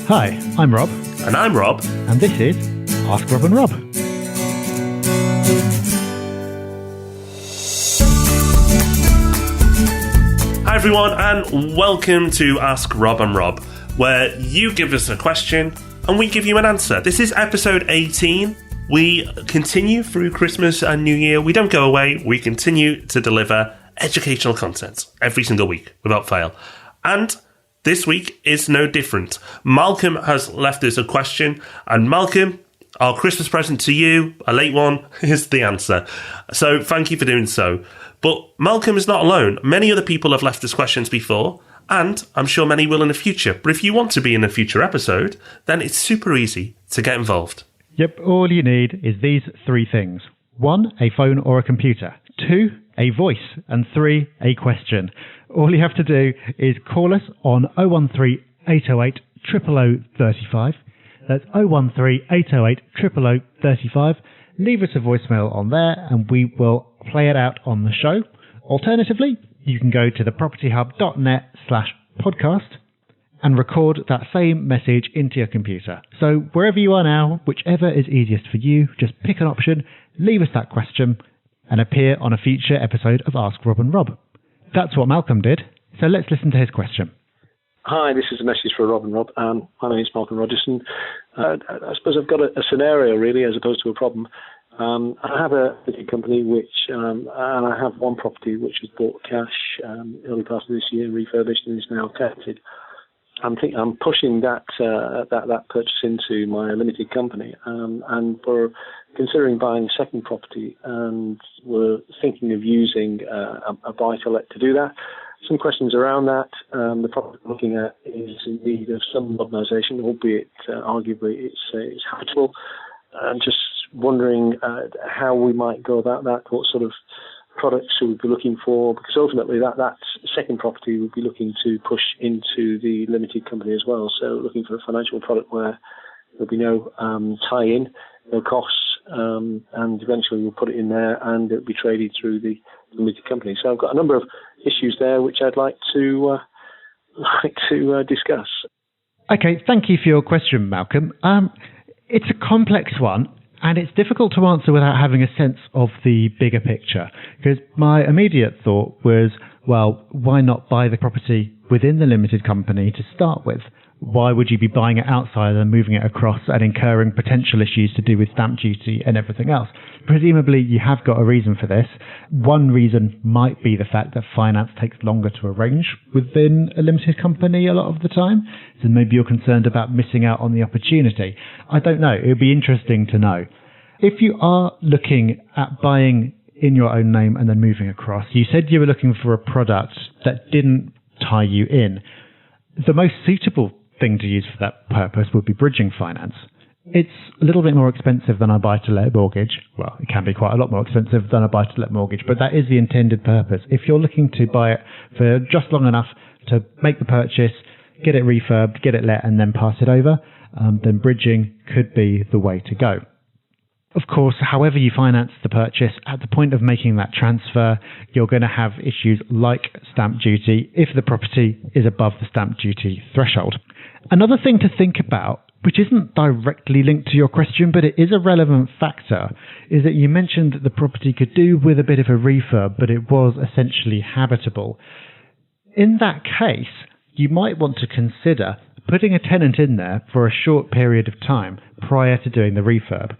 Hi, I'm Rob. And I'm Rob. And this is Ask Rob and Rob. Hi everyone, and welcome to Ask Rob and Rob, where you give us a question and we give you an answer. This is episode 18. We continue through Christmas and New Year. We don't go away. We continue to deliver educational content every single week without fail. And this week is no different. Malcolm has left us a question, and Malcolm, our Christmas present to you, a late one, is the answer. So thank you for doing so. But Malcolm is not alone. Many other people have left us questions before, and I'm sure many will in the future. But if you want to be in a future episode, then it's super easy to get involved. Yep, all you need is these three things. 1, a phone or a computer. 2, a voice. And 3, a question. All you have to do is call us on 013 808 00035. That's 013 808 00035. Leave us a voicemail on there and we will play it out on the show. Alternatively, you can go to thepropertyhub.net/podcast and record that same message into your computer. So wherever you are now, whichever is easiest for you, just pick an option, leave us that question, and appear on a future episode of Ask Rob and Rob. That's what Malcolm did, so let's listen to his question. Hi, this is a message for Rob and Rob. My name is Malcolm Rogerson. I suppose I've got a scenario, really, as opposed to a problem. I have a big company, and I have one property which was bought cash early part of this year, refurbished, and is now tenanted. I'm pushing that purchase into my limited company, and we're considering buying a second property, and we're thinking of using a buy-to-let to do that. Some questions around that. The property we're looking at is in need of some modernisation, albeit arguably it's habitable. I'm just wondering how we might go about that, what sort of products should we be looking for, because ultimately that second property would be looking to push into the limited company as well. So looking for a financial product where there'll be no tie-in, no costs, and eventually we'll put it in there and it'll be traded through the limited company. So I've got a number of issues there which I'd like to discuss. Okay, thank you for your question, Malcolm. It's a complex one, and it's difficult to answer without having a sense of the bigger picture. Because my immediate thought was, well, why not buy the property within the limited company to start with? Why would you be buying it outside and moving it across and incurring potential issues to do with stamp duty and everything else? Presumably you have got a reason for this. One reason might be the fact that finance takes longer to arrange within a limited company a lot of the time. So maybe you're concerned about missing out on the opportunity. I don't know. It would be interesting to know. If you are looking at buying in your own name and then moving across, you said you were looking for a product that didn't tie you in. The most suitable thing to use for that purpose would be bridging finance. It's a little bit more expensive than a buy-to-let mortgage. Well, it can be quite a lot more expensive than a buy-to-let mortgage, but that is the intended purpose. If you're looking to buy it for just long enough to make the purchase, get it refurbed, get it let, and then pass it over, then bridging could be the way to go. Of course, however you finance the purchase, at the point of making that transfer, you're going to have issues like stamp duty if the property is above the stamp duty threshold. Another thing to think about, which isn't directly linked to your question, but it is a relevant factor, is that you mentioned that the property could do with a bit of a refurb, but it was essentially habitable. In that case, you might want to consider putting a tenant in there for a short period of time prior to doing the refurb.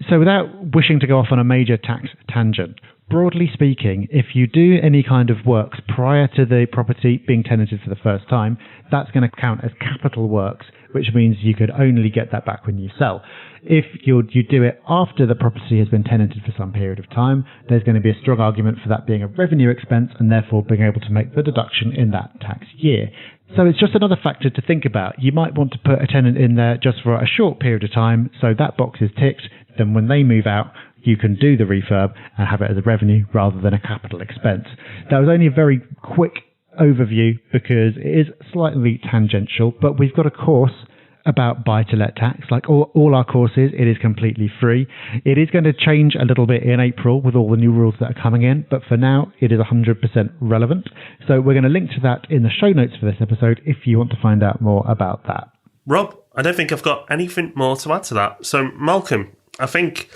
So without wishing to go off on a major tax tangent, broadly speaking, if you do any kind of works prior to the property being tenanted for the first time, that's going to count as capital works, which means you could only get that back when you sell. If you do it after the property has been tenanted for some period of time, there's going to be a strong argument for that being a revenue expense and therefore being able to make the deduction in that tax year. So it's just another factor to think about. You might want to put a tenant in there just for a short period of time, so that box is ticked. Then when they move out, you can do the refurb and have it as a revenue rather than a capital expense. That was only a very quick overview because it is slightly tangential, but we've got a course about buy-to-let tax. Like all our courses, it is completely free. It is going to change a little bit in April with all the new rules that are coming in, but for now, it is 100% relevant. So we're going to link to that in the show notes for this episode if you want to find out more about that. Rob, I don't think I've got anything more to add to that. So, Malcolm, I think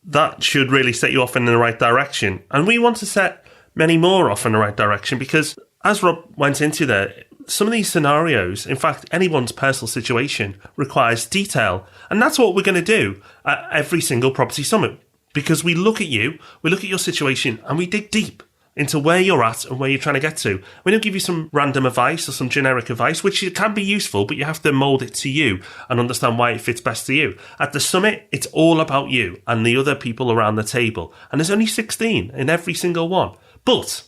that should really set you off in the right direction. And we want to set many more off in the right direction because, as Rob went into there, some of these scenarios, in fact, anyone's personal situation, requires detail. And that's what we're going to do at every single Property Summit. Because we look at you, we look at your situation, and we dig deep into where you're at and where you're trying to get to. We don't give you some random advice or some generic advice, which can be useful, but you have to mould it to you and understand why it fits best to you. At the summit, it's all about you and the other people around the table. And there's only 16 in every single one. But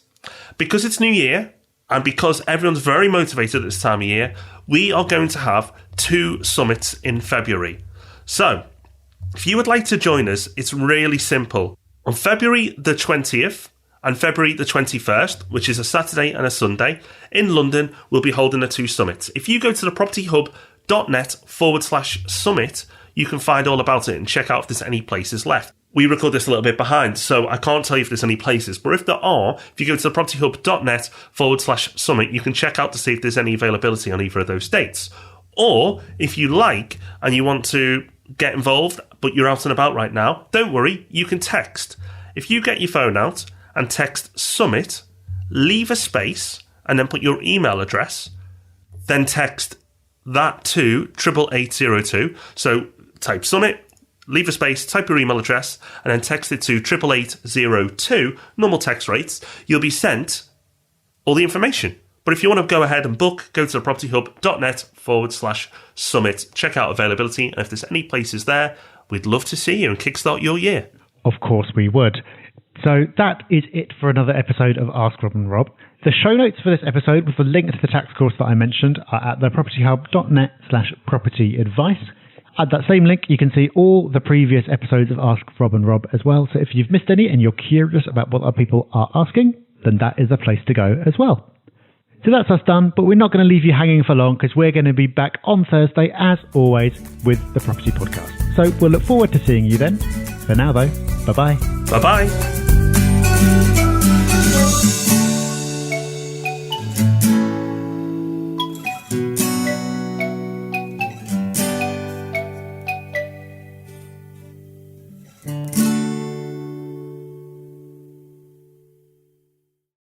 because it's New Year and because everyone's very motivated at this time of year, we are going to have 2 summits in February. So if you would like to join us, it's really simple. On February the 20th, and February the 21st, which is a Saturday and a Sunday, in London, we'll be holding the 2 summits. If you go to thepropertyhub.net/summit, you can find all about it and check out if there's any places left. We record this a little bit behind, so I can't tell you if there's any places. But if there are, if you go to thepropertyhub.net/summit, you can check out to see if there's any availability on either of those dates. Or if you like and you want to get involved, but you're out and about right now, don't worry, you can text. If you get your phone out and text Summit, leave a space, and then put your email address, then text that to 88802. So type Summit, leave a space, type your email address, and then text it to 88802, normal text rates. You'll be sent all the information. But if you want to go ahead and book, go to thepropertyhub.net/summit, check out availability, and if there's any places there, we'd love to see you and kickstart your year. Of course we would. So that is it for another episode of Ask Rob and Rob. The show notes for this episode with the link to the tax course that I mentioned are at thepropertyhub.net/propertyadvice. At that same link, you can see all the previous episodes of Ask Rob and Rob as well. So if you've missed any and you're curious about what other people are asking, then that is the place to go as well. So that's us done, but we're not going to leave you hanging for long because we're going to be back on Thursday, as always, with the Property Podcast. So we'll look forward to seeing you then. For now, though, bye-bye. Bye-bye.